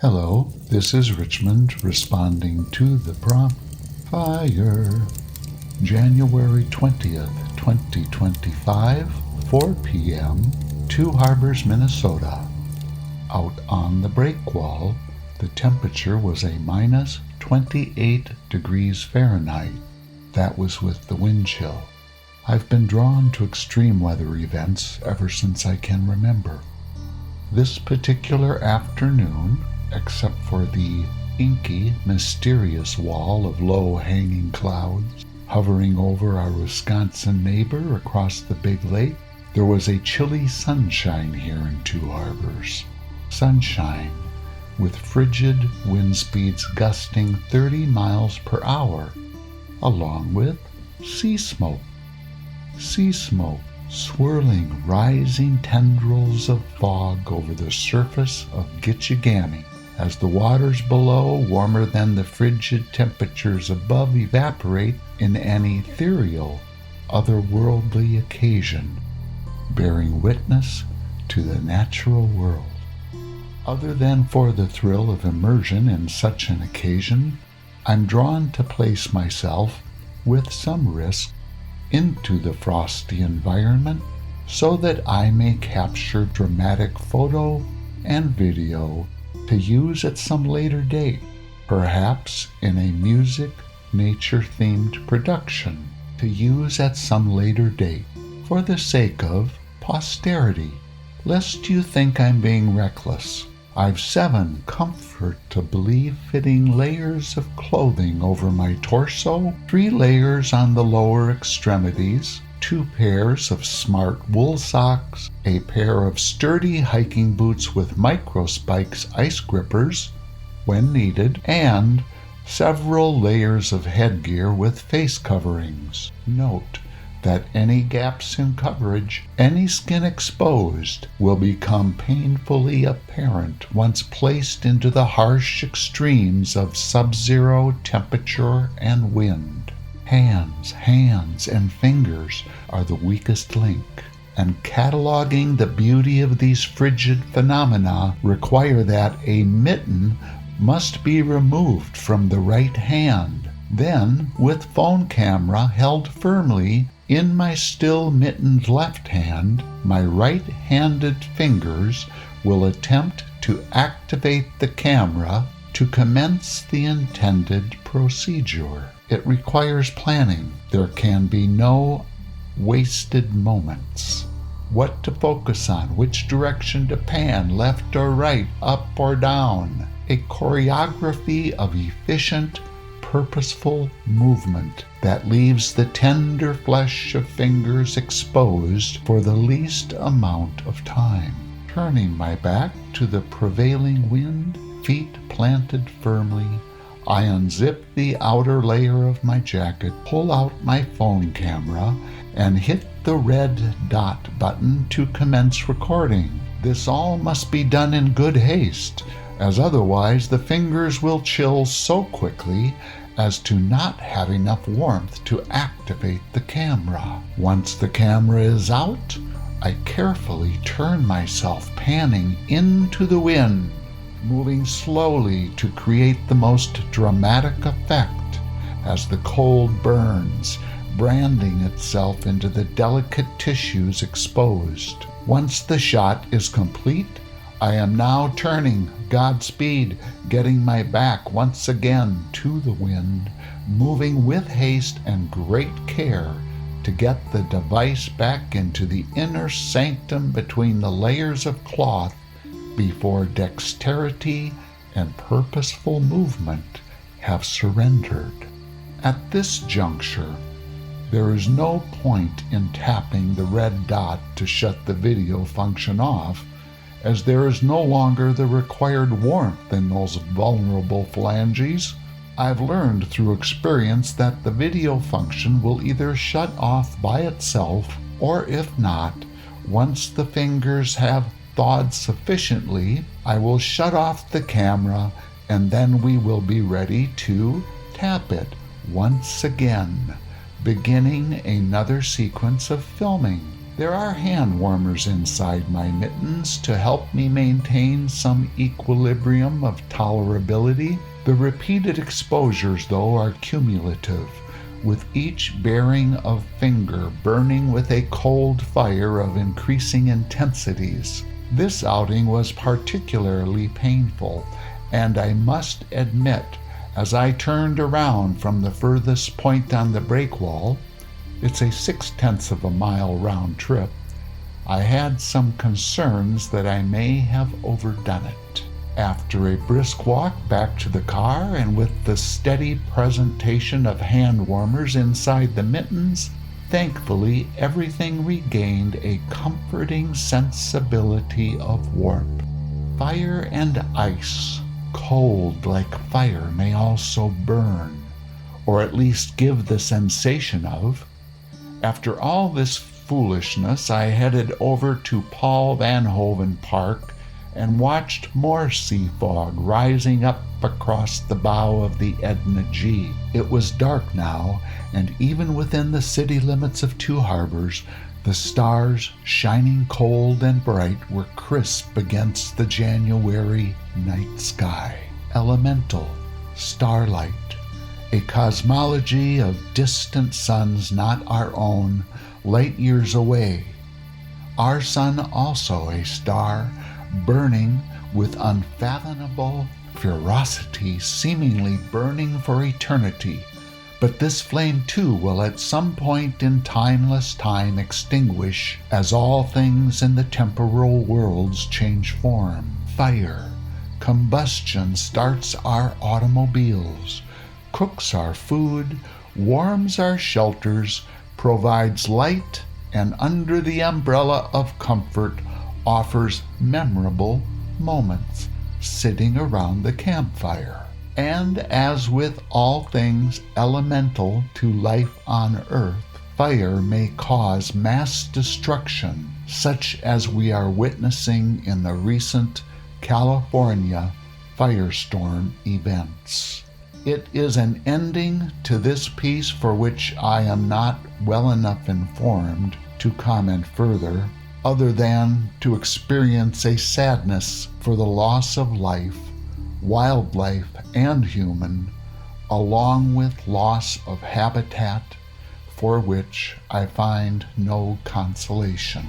Hello, this is Richmond responding to the prompt. Fire. January 20th, 2025, 4 p.m., Two Harbors, Minnesota. Out on the breakwall, the temperature was a minus 28 degrees Fahrenheit. That was with the wind chill. I've been drawn to extreme weather events ever since I can remember. This particular afternoon, except for the inky, mysterious wall of low-hanging clouds hovering over our Wisconsin neighbor across the big lake, there was a chilly sunshine here in Two Harbors. Sunshine with frigid wind speeds gusting 30 miles per hour, along with sea smoke. Sea smoke, swirling rising tendrils of fog over the surface of Gitchigami, as the waters below, warmer than the frigid temperatures above, evaporate in an ethereal, otherworldly occasion, bearing witness to the natural world. Other than for the thrill of immersion in such an occasion, I'm drawn to place myself, with some risk, into the frosty environment so that I may capture dramatic photo and video to use at some later date, perhaps in a music, nature-themed production, to use at some later date, for the sake of posterity. Lest you think I'm being reckless, I've 7 comfortably fitting layers of clothing over my torso, 3 layers on the lower extremities, 2 pairs of smart wool socks, a pair of sturdy hiking boots with micro-spikes ice grippers when needed, and several layers of headgear with face coverings. Note that any gaps in coverage, any skin exposed, will become painfully apparent once placed into the harsh extremes of sub-zero temperature and wind. Hands, and fingers are the weakest link, and cataloging the beauty of these frigid phenomena require that a mitten must be removed from the right hand. Then, with phone camera held firmly in my still mittened left hand, my right-handed fingers will attempt to activate the camera to commence the intended procedure. It requires planning. There can be no wasted moments. What to focus on, which direction to pan, left or right, up or down. A choreography of efficient, purposeful movement that leaves the tender flesh of fingers exposed for the least amount of time. Turning my back to the prevailing wind, feet planted firmly, I unzip the outer layer of my jacket, pull out my phone camera, and hit the red dot button to commence recording. This all must be done in good haste, as otherwise the fingers will chill so quickly as to not have enough warmth to activate the camera. Once the camera is out, I carefully turn myself panning into the wind, moving slowly to create the most dramatic effect as the cold burns, branding itself into the delicate tissues exposed. Once the shot is complete, I am now turning, Godspeed, getting my back once again to the wind, moving with haste and great care to get the device back into the inner sanctum between the layers of cloth before dexterity and purposeful movement have surrendered. At this juncture, there is no point in tapping the red dot to shut the video function off, as there is no longer the required warmth in those vulnerable phalanges. I've learned through experience that the video function will either shut off by itself, or if not, once the fingers have thawed sufficiently, I will shut off the camera, and then we will be ready to tap it once again, beginning another sequence of filming. There are hand warmers inside my mittens to help me maintain some equilibrium of tolerability. The repeated exposures, though, are cumulative, with each bearing of finger burning with a cold fire of increasing intensities. This outing was particularly painful, and I must admit, as I turned around from the furthest point on the breakwall, it's a 0.6 of a mile round trip, I had some concerns that I may have overdone it. After a brisk walk back to the car, and with the steady presentation of hand warmers inside the mittens, thankfully everything regained a comforting sensibility of warmth. Fire and ice, cold like fire, may also burn, or at least give the sensation of. After all this foolishness, I headed over to Paul Van Hoven Park and watched more sea fog rising up across the bow of the Edna G. It was dark now, and even within the city limits of Two Harbors, the stars, shining cold and bright, were crisp against the January night sky. Elemental, starlight, a cosmology of distant suns not our own, light years away. Our sun also a star, burning with unfathomable ferocity, seemingly burning for eternity. But this flame too will at some point in timeless time extinguish, as all things in the temporal worlds change form. Fire, combustion starts our automobiles, cooks our food, warms our shelters, provides light, and under the umbrella of comfort offers memorable moments sitting around the campfire. And as with all things elemental to life on earth, fire may cause mass destruction, such as we are witnessing in the recent California firestorm events. It is an ending to this piece for which I am not well enough informed to comment further, other than to experience a sadness for the loss of life, wildlife and human, along with loss of habitat, for which I find no consolation.